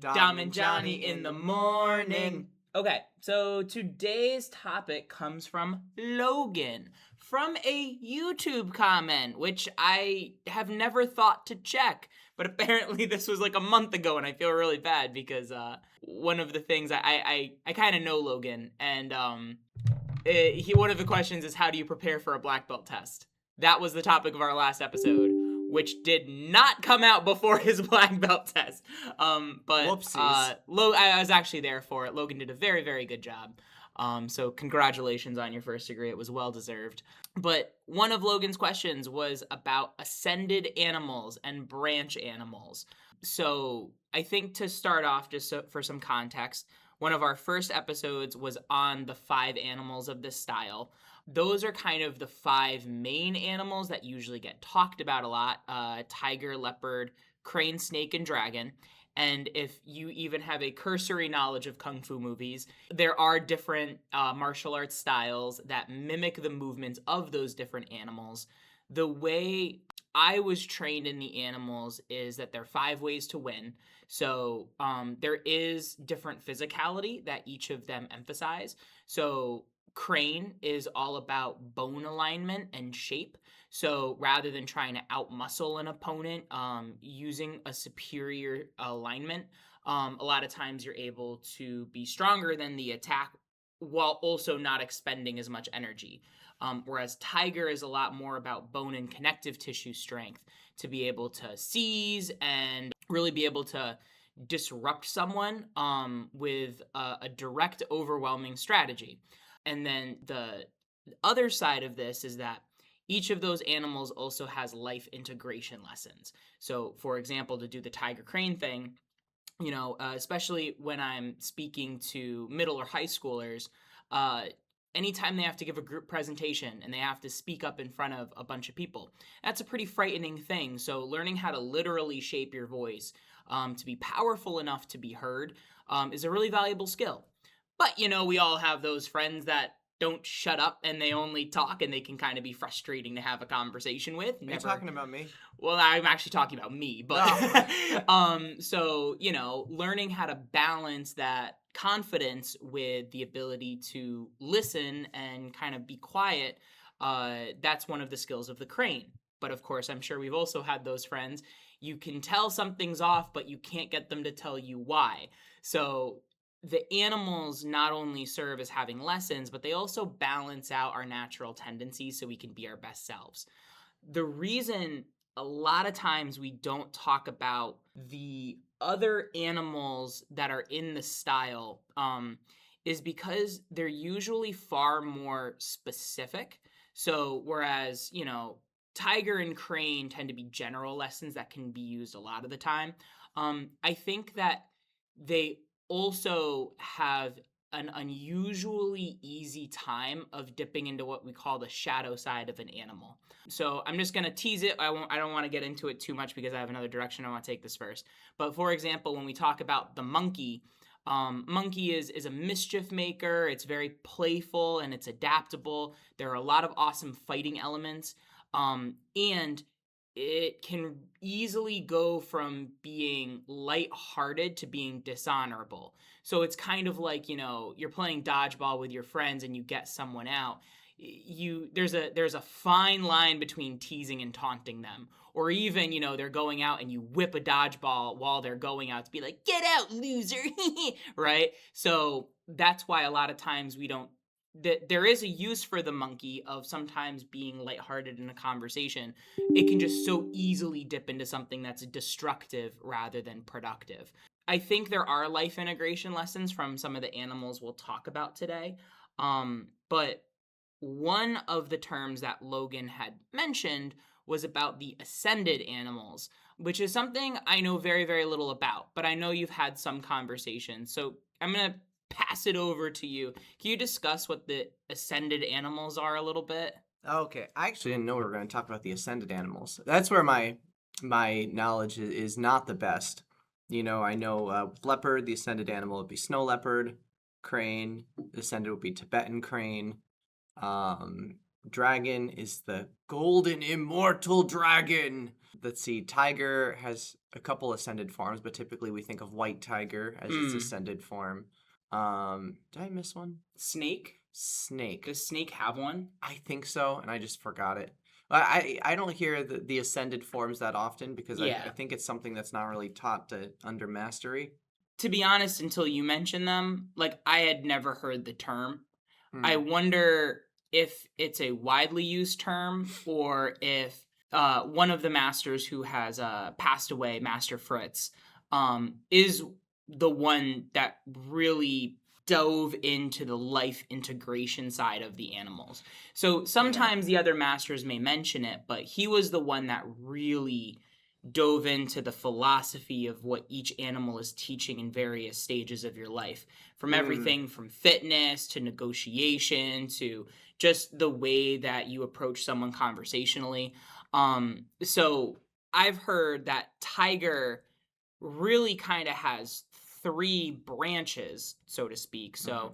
Dom and Johnny in the morning. Okay, so today's topic comes from Logan, from a YouTube comment, which I have never thought to check. But apparently this was like a month ago, and I feel really bad because one of the things I kind of know Logan, and one of the questions is, how do you prepare for a black belt test? That was the topic of our last episode, which did not come out before his black belt test. But Whoopsies. I was actually there for it. Logan did a very, very good job. So congratulations on your first degree. It was well deserved. But one of Logan's questions was about ascended animals and branch animals. So I think to start off, for some context, one of our first episodes was on the 5 animals of this style. Those are kind of the 5 main animals that usually get talked about a lot: tiger, leopard, crane, snake, and dragon. And if you even have a cursory knowledge of kung fu movies, there are different martial arts styles that mimic the movements of those different animals. The way I was trained in the animals is that there are 5 ways to win. So there is different physicality that each of them emphasize. So crane is all about bone alignment and shape. So rather than trying to outmuscle an opponent using a superior alignment, a lot of times you're able to be stronger than the attack while also not expending as much energy. Whereas tiger is a lot more about bone and connective tissue strength to be able to seize and really be able to disrupt someone with a direct, overwhelming strategy. And then the other side of this is that each of those animals also has life integration lessons. So, for example, to do the tiger crane thing, especially when I'm speaking to middle or high schoolers, anytime they have to give a group presentation and they have to speak up in front of a bunch of people, that's a pretty frightening thing. So learning how to literally shape your voice to be powerful enough to be heard is a really valuable skill. But, we all have those friends that don't shut up and they only talk, and they can kind of be frustrating to have a conversation with. Are you talking about me? Well, I'm actually talking about me, but so, learning how to balance that confidence with the ability to listen and kind of be quiet, that's one of the skills of the crane. But of course, I'm sure we've also had those friends. You can tell something's off, but you can't get them to tell you why. So the animals not only serve as having lessons, but they also balance out our natural tendencies so we can be our best selves. The reason a lot of times we don't talk about the other animals that are in the style is because they're usually far more specific. So whereas, tiger and crane tend to be general lessons that can be used a lot of the time, I think that they also have an unusually easy time of dipping into what we call the shadow side of an animal. So I'm just going to tease it. I don't want to get into it too much because I have another direction I want to take this first. But for example, when we talk about the monkey, monkey is a mischief maker. It's very playful and it's adaptable. There are a lot of awesome fighting elements. And it can easily go from being lighthearted to being dishonorable. So it's kind of like, you're playing dodgeball with your friends and you get someone out. There's a fine line between teasing and taunting them. Or even, they're going out and you whip a dodgeball while they're going out to be like, get out, loser, right? So that's why a lot of times there is a use for the monkey of sometimes being lighthearted in a conversation. It can just so easily dip into something that's destructive rather than productive. I think there are life integration lessons from some of the animals we'll talk about today. But one of the terms that Logan had mentioned was about the ascended animals, which is something I know very, very little about, but I know you've had some conversations. So I'm going to pass it over to you. Can you discuss what the ascended animals are a little bit? Okay, I actually didn't know we were going to talk about the ascended animals. That's where my knowledge is not the best. I know leopard, the ascended animal would be snow leopard. Crane, the ascended would be Tibetan crane. Dragon is the golden immortal dragon. Let's see, tiger has a couple ascended forms, but typically we think of white tiger as its Mm. ascended form. Did I miss one? Snake? Snake. Does snake have one? I think so, and I just forgot it. I don't hear the ascended forms that often because I Yeah. think it's something that's not really taught under mastery. To be honest, until you mentioned them, like I had never heard the term. I Hmm. wonder if it's a widely used term or if one of the masters who has passed away, Master Fritz, is the one that really dove into the life integration side of the animals. So sometimes the other masters may mention it, but he was the one that really dove into the philosophy of what each animal is teaching in various stages of your life, from everything from fitness to negotiation to just the way that you approach someone conversationally. So I've heard that tiger really kind of has three branches, so to speak. So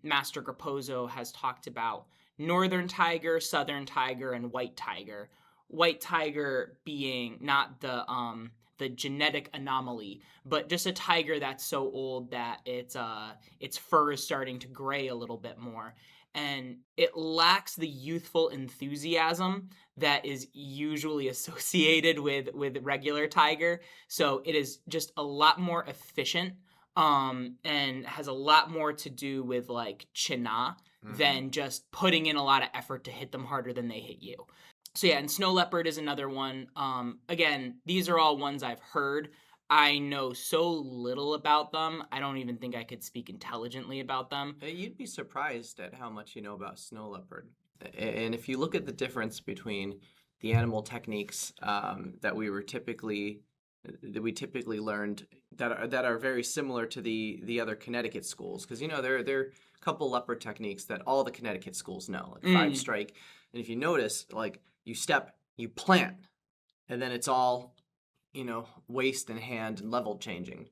Master Graposo has talked about northern tiger, southern tiger, and white tiger. White tiger being not the genetic anomaly, but just a tiger that's so old that its fur is starting to gray a little bit more, and it lacks the youthful enthusiasm that is usually associated with regular tiger. So it is just a lot more efficient, and has a lot more to do with like china than just putting in a lot of effort to hit them harder than they hit you. So yeah, and snow leopard is another one. Again, these are all ones I've heard. I know so little about them. I don't even think I could speak intelligently about them. You'd be surprised at how much you know about snow leopard. And if you look at the difference between the animal techniques that we typically learned that are very similar to the other Connecticut schools, because there are a couple leopard techniques that all the Connecticut schools know, like five strike. And if you notice, like you step, you plant, and then it's all waist and hand and level changing.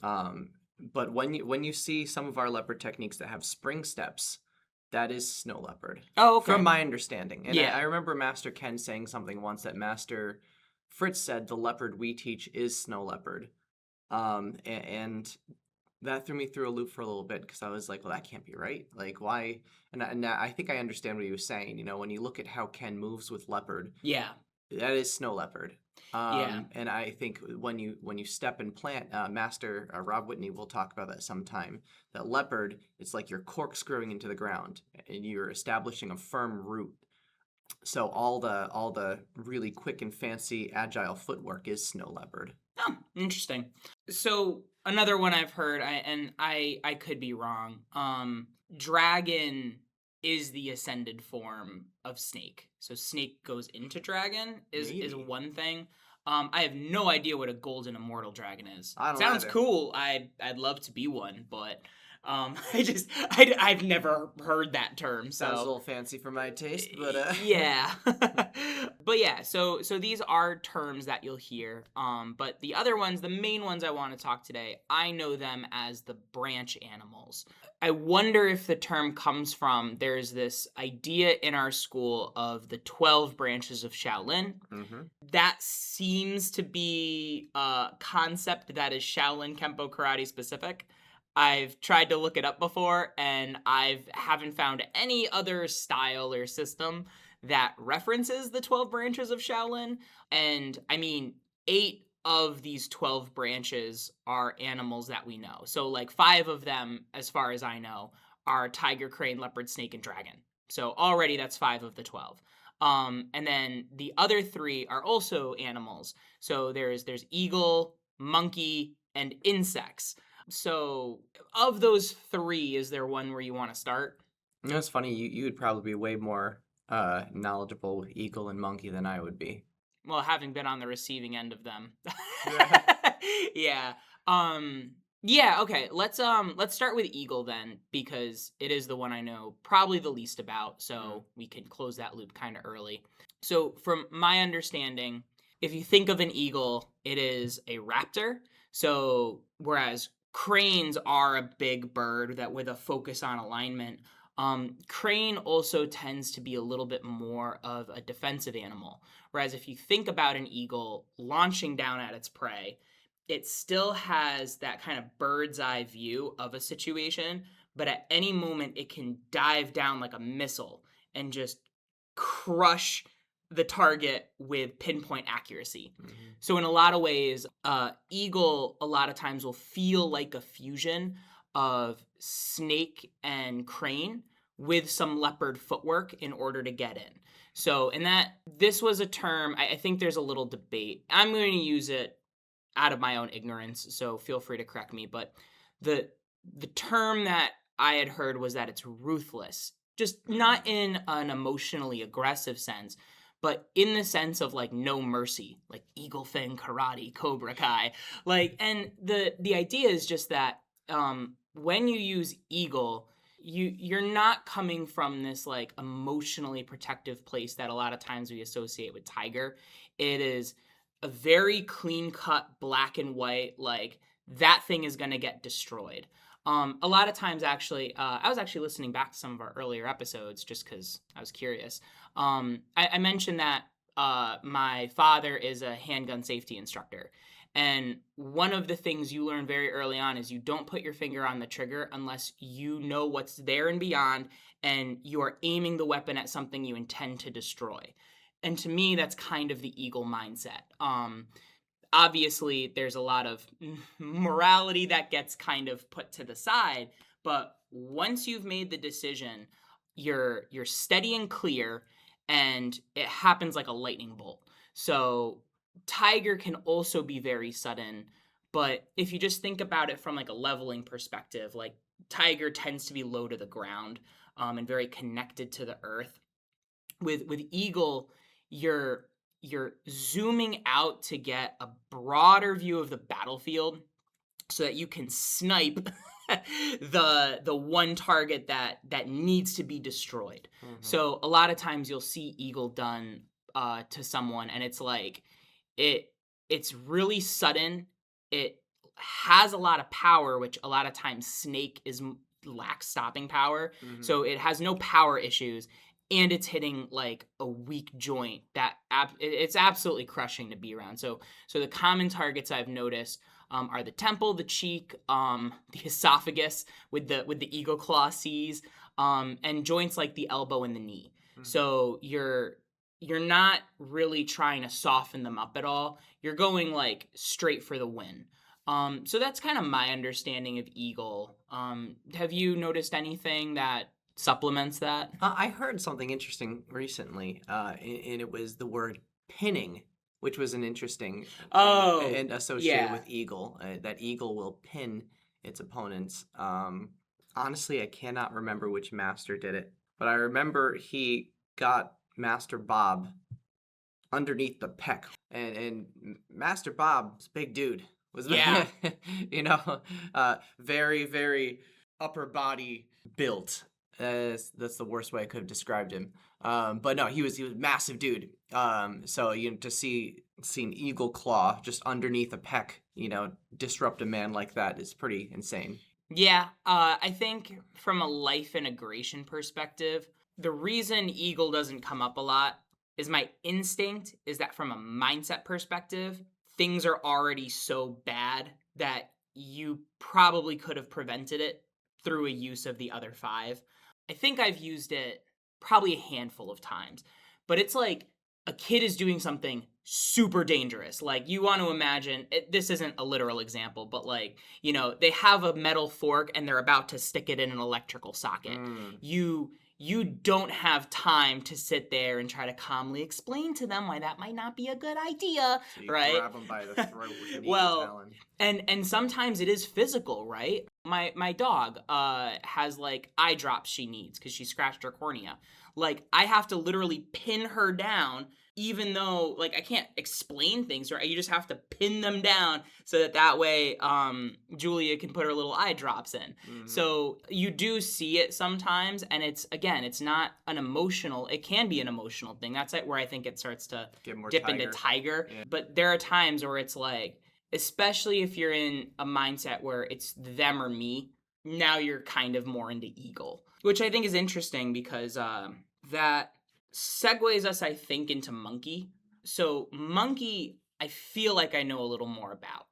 But when you see some of our leopard techniques that have spring steps, that is snow leopard. Oh, okay. From my understanding. And Yeah. I remember Master Ken saying something once that Master Fritz said the leopard we teach is snow leopard. And that threw me through a loop for a little bit because I was like, well, that can't be right. Like, why? And I think I understand what he was saying. When you look at how Ken moves with leopard, Yeah. that is snow leopard. Yeah. And I think when you step and plant, Master Rob Whitney will talk about that sometime. That leopard, it's like you're corkscrewing into the ground and you're establishing a firm root. So all the really quick and fancy agile footwork is snow leopard. Oh, interesting. So another one I've heard, I could be wrong. Dragon is the ascended form of snake. So snake goes into dragon is Maybe. one thing. I have no idea what a golden immortal dragon is. I don't Sounds either. cool. I'd love to be one, but I've never heard that term. So Sounds a little fancy for my taste, but yeah. But yeah, so these are terms that you'll hear. But the other ones, the main ones I want to talk today, I know them as the branch animals. I wonder if the term comes from there's this idea in our school of the 12 branches of Shaolin. That seems to be a concept that is Shaolin Kempo Karate specific. I've tried to look it up before, and I haven't found any other style or system that references the 12 branches of Shaolin. And I mean, 8 of these 12 branches are animals that we know. So, like, 5 of them, as far as I know, are tiger, crane, leopard, snake, and dragon. So, already that's 5 of the 12. And then the other 3 are also animals. So, there's eagle, monkey, and insects. So, of those 3, is there one where you want to start? It's funny. You would probably be way more knowledgeable with eagle and monkey than I would be. Well, having been on the receiving end of them. Yeah. Yeah, okay. Let's start with eagle then, because it is the one I know probably the least about, so we can close that loop kind of early. So, from my understanding, if you think of an eagle, it is a raptor. So, whereas cranes are a big bird that with a focus on alignment, Crane also tends to be a little bit more of a defensive animal. Whereas if you think about an eagle launching down at its prey, it still has that kind of bird's eye view of a situation, but at any moment it can dive down like a missile and just crush the target with pinpoint accuracy. Mm-hmm. So in a lot of ways, eagle a lot of times will feel like a fusion of snake and crane with some leopard footwork in order to get in. So, and that this was a term, I think there's a little debate. I'm going to use it out of my own ignorance, so feel free to correct me. But the the term that I had heard was that it's ruthless, just not in an emotionally aggressive sense, but in the sense of like no mercy, like Eagle Fang Karate, Cobra Kai, like. And the idea is just that when you use eagle, you're not coming from this like emotionally protective place that a lot of times we associate with tiger. It is a very clean cut black and white, like that thing is going to get destroyed. A lot of times, actually, I was actually listening back to some of our earlier episodes just because I was curious. I mentioned that my father is a handgun safety instructor. And one of the things you learn very early on is you don't put your finger on the trigger unless you know what's there and beyond, and you are aiming the weapon at something you intend to destroy. And to me, that's kind of the eagle mindset. Obviously, there's a lot of morality that gets kind of put to the side, but once you've made the decision, you're steady and clear, and it happens like a lightning bolt. So tiger can also be very sudden, but if you just think about it from like a leveling perspective, like tiger tends to be low to the ground, and very connected to the earth. With eagle, you're zooming out to get a broader view of the battlefield so that you can snipe the one target that needs to be destroyed. Mm-hmm. So a lot of times you'll see eagle done to someone, and it's like it's really sudden. It has a lot of power, which a lot of times snake lacks stopping power. Mm-hmm. So it has no power issues, and it's hitting like a weak joint that it's absolutely crushing to be around. So the common targets I've noticed are the temple, the cheek, the esophagus with the eagle claw C's, and joints like the elbow and the knee. Mm-hmm. So you're not really trying to soften them up at all. You're going like straight for the win. So that's kind of my understanding of eagle. Have you noticed anything that supplements that? I heard something interesting recently, and it was the word pinning, which was an interesting and associated with eagle. That eagle will pin its opponents. Honestly, I cannot remember which master did it, but I remember he got Master Bob underneath the pec, and Master Bob's big dude was very very upper body built. That's the worst way I could have described him. But no, he was a massive dude. So to see an eagle claw just underneath a pec, disrupt a man like that is pretty insane. Yeah, I think from a life integration perspective, the reason eagle doesn't come up a lot is my instinct is that from a mindset perspective, things are already so bad that you probably could have prevented it through a use of the other five. I think I've used it probably a handful of times, but it's like a kid is doing something super dangerous. Like you want to imagine, this isn't a literal example, but like, they have a metal fork and they're about to stick it in an electrical socket. You don't have time to sit there and try to calmly explain to them why that might not be a good idea, so you right? Grab them by the throat with an well, talon. And sometimes it is physical, right? My dog has like eye drops she needs because she scratched her cornea. Like I have to literally pin her down, even though like I can't explain things, right? You just have to pin them down so that way Julia can put her little eye drops in. Mm-hmm. So you do see it sometimes, and it's not an emotional, it can be an emotional thing. That's where I think it starts to dip into tiger. Yeah. But there are times where it's like, especially if you're in a mindset where it's them or me, now you're kind of more into eagle, which I think is interesting because that segues us, I think, into monkey. So monkey, I feel like I know a little more about,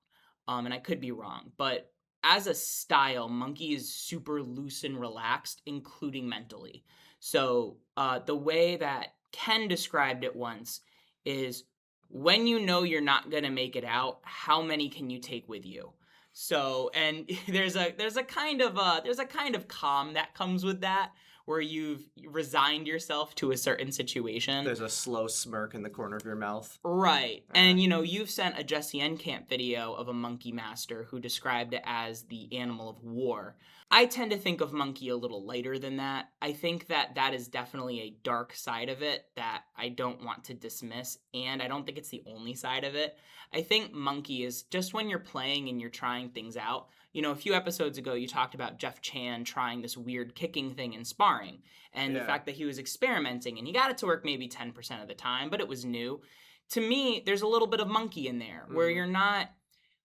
and I could be wrong, but as a style, monkey is super loose and relaxed, including mentally. So the way that Ken described it once is when you know you're not gonna make it out, how many can you take with you? So, and there's a kind of calm that comes with that, where you've resigned yourself to a certain situation. There's a slow smirk in the corner of your mouth. Right. And you've sent a Jesse Enkamp video of a monkey master who described it as the animal of war. I tend to think of monkey a little lighter than that. I think that that is definitely a dark side of it that I don't want to dismiss, and I don't think it's the only side of it. I think monkey is just when you're playing and you're trying things out. A few episodes ago, you talked about Jeff Chan trying this weird kicking thing in sparring, and the fact that he was experimenting, and he got it to work maybe 10% of the time, but it was new. To me, there's a little bit of monkey in there, where you're not,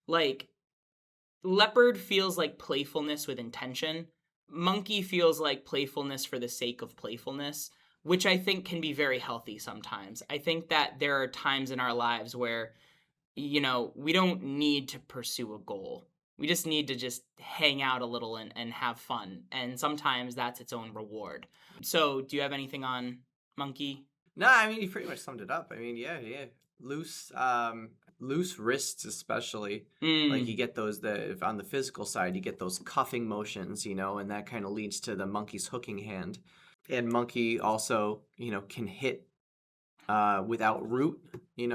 like, leopard feels like playfulness with intention. Monkey feels like playfulness for the sake of playfulness, which I think can be very healthy sometimes. I think that there are times in our lives where, we don't need to pursue a goal. We just need to just hang out a little and have fun. And sometimes that's its own reward. So, do you have anything on monkey? No, I mean, you pretty much summed it up. I mean, yeah. Loose wrists, especially. Like, you get those, on the physical side, you get those cuffing motions, and that kind of leads to the monkey's hooking hand. And monkey also, can hit without root,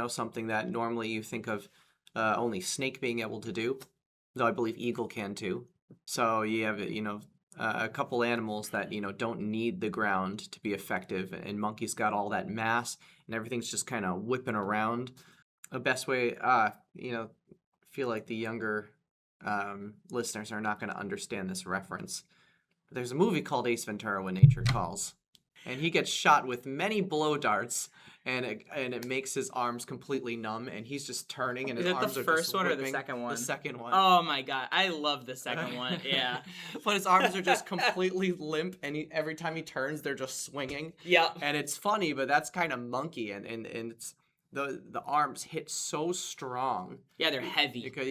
something that normally you think of only snake being able to do, though I believe eagle can too. So you have, a couple animals that, don't need the ground to be effective, and monkey's got all that mass, and everything's just kind of whipping around. The best way, feel like the younger listeners are not going to understand this reference. But there's a movie called Ace Ventura: When Nature Calls, and he gets shot with many blow darts, and it makes his arms completely numb, and he's just turning, and his arms are just whipping. Is it the first one or the second one? The second one. Oh my god, I love the second one. Yeah, but his arms are just completely limp, and every time he turns, they're just swinging. Yeah, and it's funny, but that's kind of monkey, and it's the arms hit so strong. Yeah, they're heavy. Because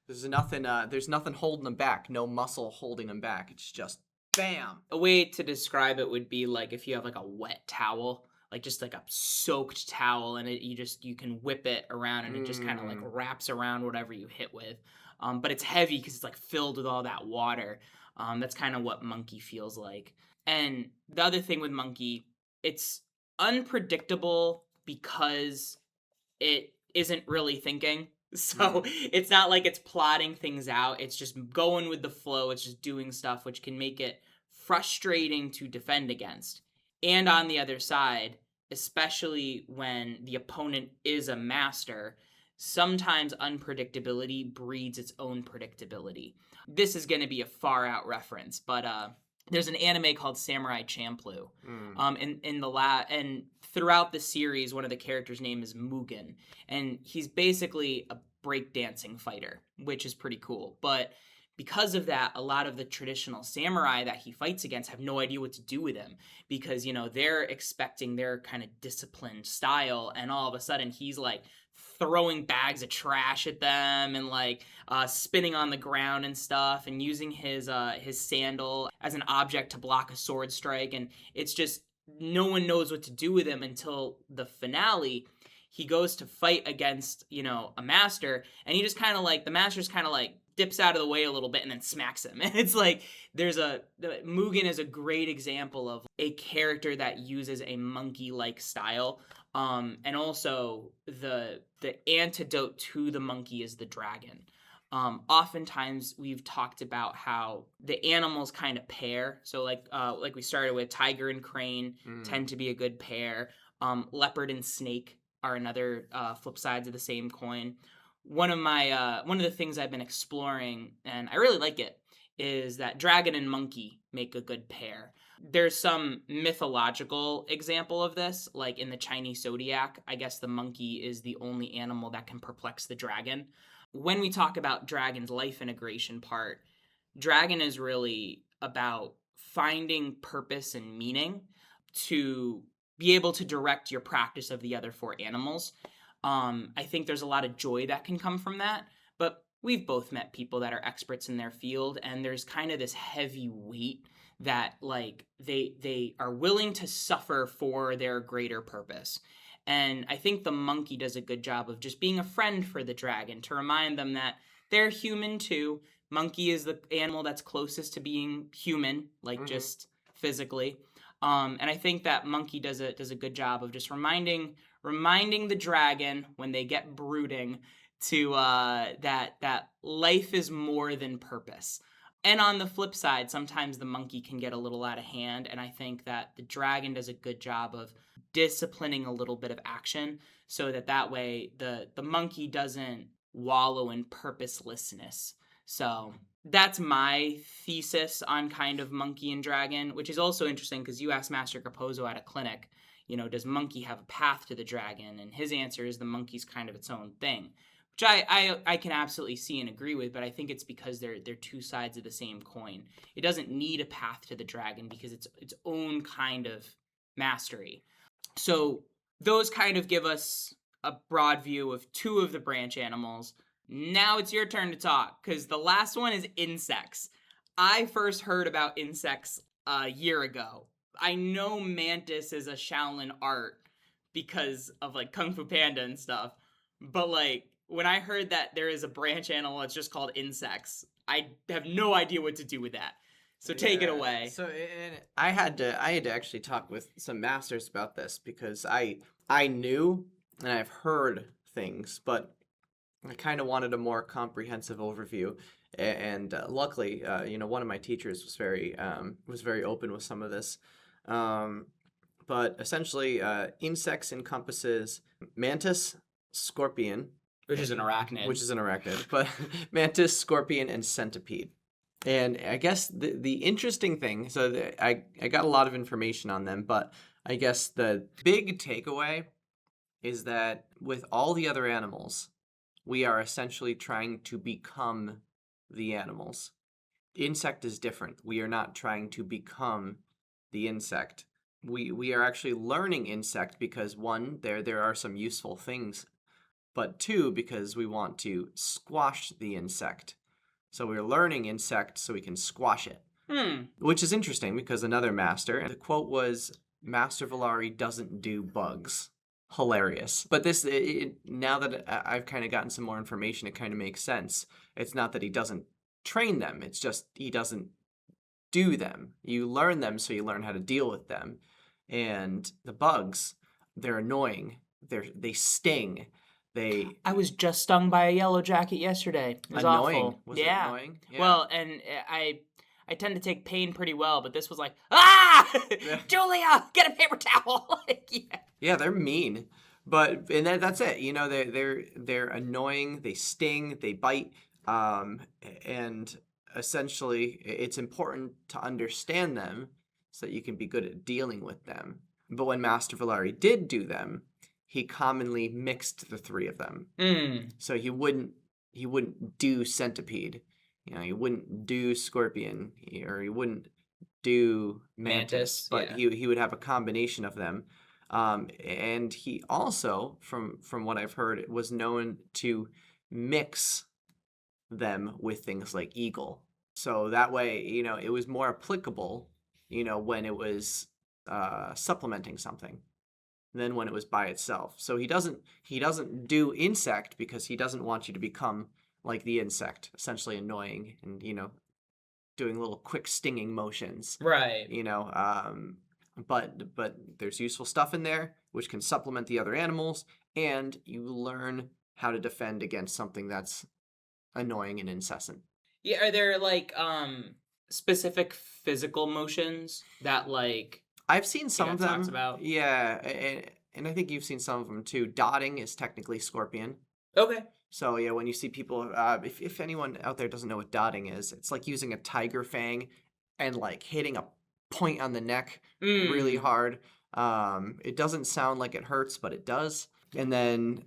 there's nothing holding them back. No muscle holding them back. It's just bam. A way to describe it would be like if you have like a wet towel, like just like a soaked towel, and you can whip it around, and it just kind of like wraps around whatever you hit with. But it's heavy because it's like filled with all that water. That's kind of what monkey feels like. And the other thing with monkey, it's unpredictable because it isn't really thinking. So it's not like it's plotting things out. It's just going with the flow. It's just doing stuff, which can make it frustrating to defend against. And on the other side, especially when the opponent is a master, sometimes unpredictability breeds its own predictability. This is going to be a far out reference, but there's an anime called Samurai Champloo. And throughout the series, one of the characters' name is Mugen, and he's basically a breakdancing fighter, which is pretty cool. But because of that, a lot of the traditional samurai that he fights against have no idea what to do with him, because they're expecting their kind of disciplined style, and all of a sudden he's like throwing bags of trash at them, and like spinning on the ground and stuff, and using his sandal as an object to block a sword strike. And it's just, no one knows what to do with him until the finale. He goes to fight against a master, and he just kind of like, the master's kind of like dips out of the way a little bit and then smacks him. And it's like, Mugen is a great example of a character that uses a monkey-like style. And also the antidote to the monkey is the dragon. Oftentimes we've talked about how the animals kind of pair. So like we started with, tiger and crane tend to be a good pair. Leopard and snake are another flip sides of the same coin. One of the things I've been exploring, and I really like it, is that dragon and monkey make a good pair. There's some mythological example of this, like in the Chinese zodiac. I guess the monkey is the only animal that can perplex the dragon. When we talk about dragon's life integration part, Dragon is really about finding purpose and meaning to be able to direct your practice of the other four animals. I think there's a lot of joy that can come from that, but we've both met people that are experts in their field, and there's kind of this heavy weight that like they are willing to suffer for their greater purpose. And I think the monkey does a good job of just being a friend for the dragon to remind them that they're human too. Monkey is the animal that's closest to being human, like just physically. And I think that monkey does a good job of just reminding the dragon when they get brooding to that life is more than purpose. And on the flip side, sometimes the monkey can get a little out of hand, and I think that the dragon does a good job of disciplining a little bit of action so that way the monkey doesn't wallow in purposelessness. So that's my thesis on kind of monkey and dragon, which is also interesting because you asked Master Capozzo at a clinic, does monkey have a path to the dragon? And his answer is the monkey's kind of its own thing, which I can absolutely see and agree with, but I think it's because they're two sides of the same coin. It doesn't need a path to the dragon because it's its own kind of mastery. So those kind of give us a broad view of two of the branch animals. Now it's your turn to talk, because the last one is insects. I first heard about insects a year ago. I know mantis is a Shaolin art because of like Kung Fu Panda and stuff, but like when I heard that there is a branch animal that's just called insects, I have no idea what to do with that. So take it away. So I had to actually talk with some masters about this because I knew and I've heard things, but I kind of wanted a more comprehensive overview. And luckily, one of my teachers was very open with some of this. But essentially, insects encompasses mantis, scorpion, which is an arachnid, but mantis, scorpion, and centipede. And I guess the interesting thing, so I got a lot of information on them, but I guess the big takeaway is that with all the other animals, we are essentially trying to become the animals. Insect is different. We are not trying to become the insect. We are actually learning insect because one, there are some useful things, but two, because we want to squash the insect. So we're learning insect so we can squash it. Which is interesting because another master, the quote was, Master Villari doesn't do bugs. Hilarious. But now that I've kind of gotten some more information, it kind of makes sense. It's not that he doesn't train them. It's just he doesn't do them. You learn them so you learn how to deal with them. And the bugs, they're annoying. They sting. I was just stung by a yellow jacket yesterday. It was annoying. Awful. Was it annoying? Yeah. Well, and I tend to take pain pretty well, but this was like, ah! Yeah. Julia, get a paper towel. Yeah, they're mean. And that's it. They're annoying, they sting, they bite. And essentially it's important to understand them so that you can be good at dealing with them. But when Master Villari did do them, he commonly mixed the three of them. So he wouldn't do centipede. He wouldn't do scorpion, or he wouldn't do mantis, but he would have a combination of them. And he also, from what I've heard, was known to mix them with things like eagle. So that way, it was more applicable, when it was supplementing something than when it was by itself. So he doesn't do insect because he doesn't want you to become like the insect, essentially annoying and doing little quick stinging motions. Right. But there's useful stuff in there which can supplement the other animals, and you learn how to defend against something that's annoying and incessant. Yeah, are there like specific physical motions that like I've seen some of them. Talks about? Yeah, and I think you've seen some of them too. Dotting is technically scorpion. Okay. So yeah, when you see people, if anyone out there doesn't know what dotting is, it's like using a tiger fang and like hitting a point on the neck really hard. It doesn't sound like it hurts, but it does. And then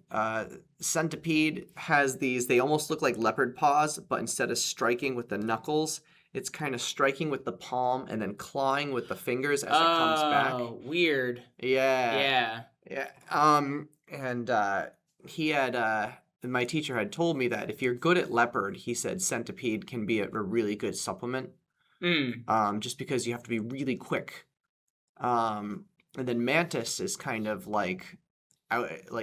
centipede has these, they almost look like leopard paws, but instead of striking with the knuckles, it's kind of striking with the palm and then clawing with the fingers as it comes back. Oh, weird. Yeah. Yeah. Yeah. And he had my teacher had told me that if you're good at leopard, he said centipede can be a really good supplement. Just because you have to be really quick. And then mantis is kind of like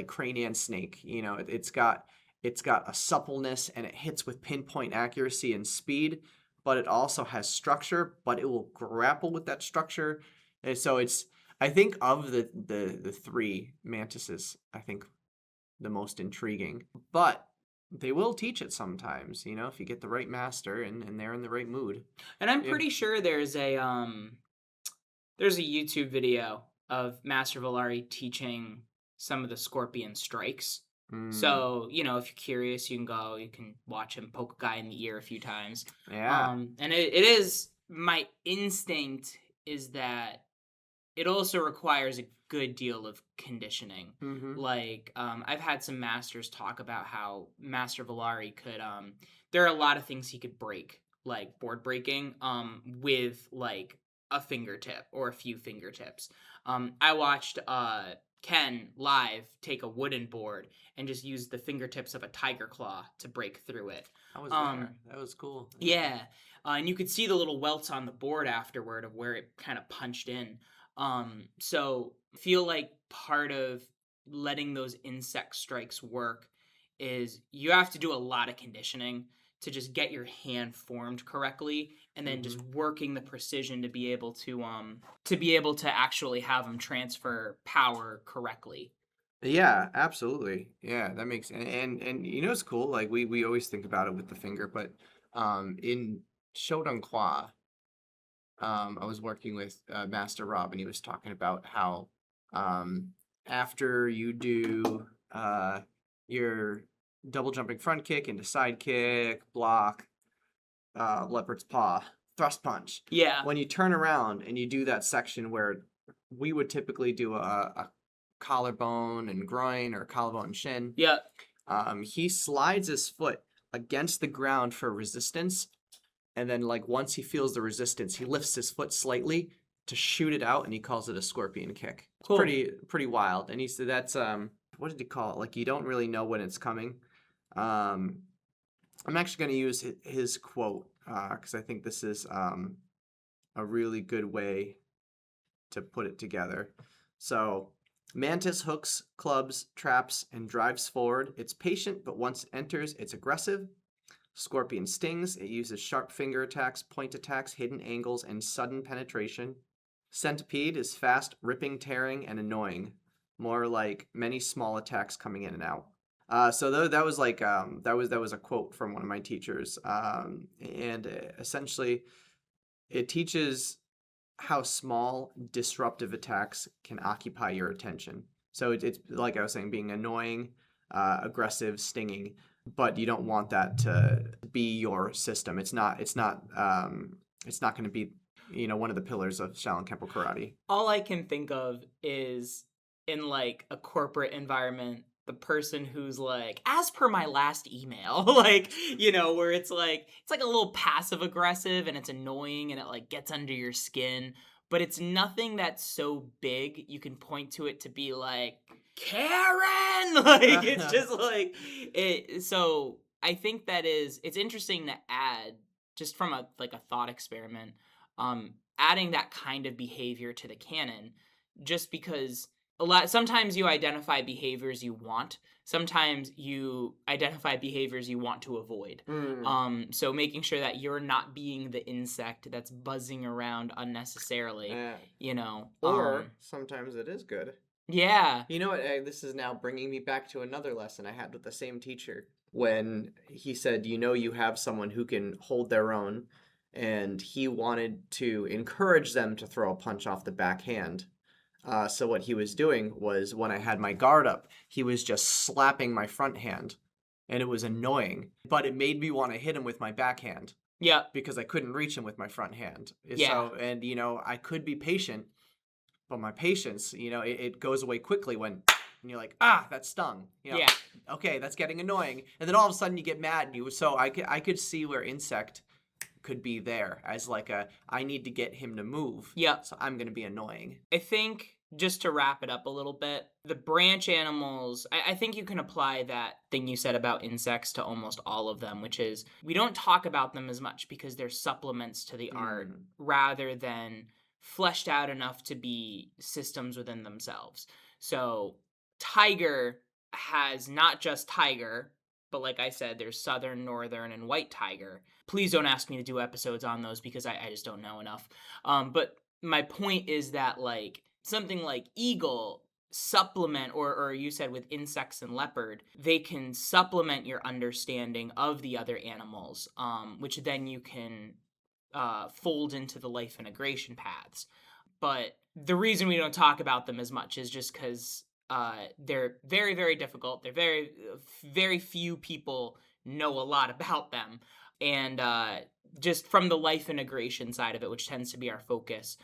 crane and snake. You know, it's got a suppleness and it hits with pinpoint accuracy and speed, but it also has structure, but it will grapple with that structure. And so it's, I think of the three, mantis is, I think, the most intriguing. But they will teach it sometimes, you know, if you get the right master and they're in the right mood. And I'm pretty sure there's a YouTube video of Master Valari teaching some of the scorpion strikes. So, you know, if you're curious, you can watch him poke a guy in the ear a few times. Yeah. And it is, my instinct is that it also requires a good deal of conditioning. Like, I've had some masters talk about how Master Valari could, there are a lot of things he could break, like board breaking, with like a fingertip or a few fingertips. I watched Ken live take a wooden board and just use the fingertips of a tiger claw to break through it. I was there. That was cool. Yeah. And you could see the little welts on the board afterward of where it kind of punched in. So I feel like part of letting those insect strikes work is you have to do a lot of conditioning to just get your hand formed correctly, and then just working the precision to be able to actually have them transfer power correctly. Yeah, absolutely. Yeah, that makes and you know it's cool. Like we always think about it with the finger, but in Shodan Kwa, I was working with Master Rob, and he was talking about how after you do your double jumping front kick into side kick, block, leopard's paw, thrust punch. Yeah. When you turn around and you do that section where we would typically do a collarbone and groin or collarbone and shin. Yeah. He slides his foot against the ground for resistance, and then like once he feels the resistance, he lifts his foot slightly to shoot it out, and he calls it a scorpion kick. It's Cool. pretty wild. And he said that's what did he call it? Like you don't really know when it's coming. I'm actually going to use his quote because I think this is a really good way to put it together. So, mantis hooks, clubs, traps, and drives forward. It's patient, but once it enters, it's aggressive. Scorpion stings. It uses sharp finger attacks, point attacks, hidden angles, and sudden penetration. Centipede is fast, ripping, tearing, and annoying. More like many small attacks coming in and out. So that was like that was a quote from one of my teachers, and essentially, it teaches how small disruptive attacks can occupy your attention. So it's like I was saying, being annoying, aggressive, stinging, but you don't want that to be your system. It's not going to be, you know, one of the pillars of Shaolin Kempo Karate. All I can think of is in like a corporate environment, the person who's like, as per my last email, like, you know, where it's like a little passive aggressive and it's annoying and it like gets under your skin, but it's nothing that's so big you can point to it to be like, Karen, like it's just like it. So I think it's interesting to add, just from a thought experiment, adding that kind of behavior to the canon, just because sometimes you identify behaviors you want, sometimes you identify behaviors you want to avoid. So making sure that you're not being the insect that's buzzing around unnecessarily, you know. Or sometimes it is good. Yeah. You know what? This is now bringing me back to another lesson I had with the same teacher when he said, you know, you have someone who can hold their own, and he wanted to encourage them to throw a punch off the backhand. So what he was doing was, when I had my guard up, he was just slapping my front hand, and it was annoying, but it made me want to hit him with my backhand. Yeah. Because I couldn't reach him with my front hand. Yeah. So, and, you know, I could be patient, but my patience, you know, it goes away quickly when, and you're like, that stung. You know, yeah. Okay, that's getting annoying. And then all of a sudden you get mad. So I could see where insect could be there as like I need to get him to move. Yep. So I'm going to be annoying. I think, just to wrap it up a little bit, the branch animals, I think you can apply that thing you said about insects to almost all of them, which is we don't talk about them as much because they're supplements to the art rather than fleshed out enough to be systems within themselves. So tiger has not just tiger, but like I said, there's southern, northern, and white tiger. Please don't ask me to do episodes on those because I just don't know enough. But my point is that, like, something like eagle supplement, or you said with insects and leopard, they can supplement your understanding of the other animals, which then you can fold into the life integration paths. But the reason we don't talk about them as much is just because they're very, very difficult. They're very few people know a lot about them. And just from the life integration side of it, which tends to be our focus,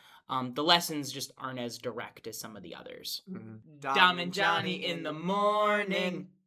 the lessons just aren't as direct as some of the others. Mm-hmm. Dom and Johnny in the morning.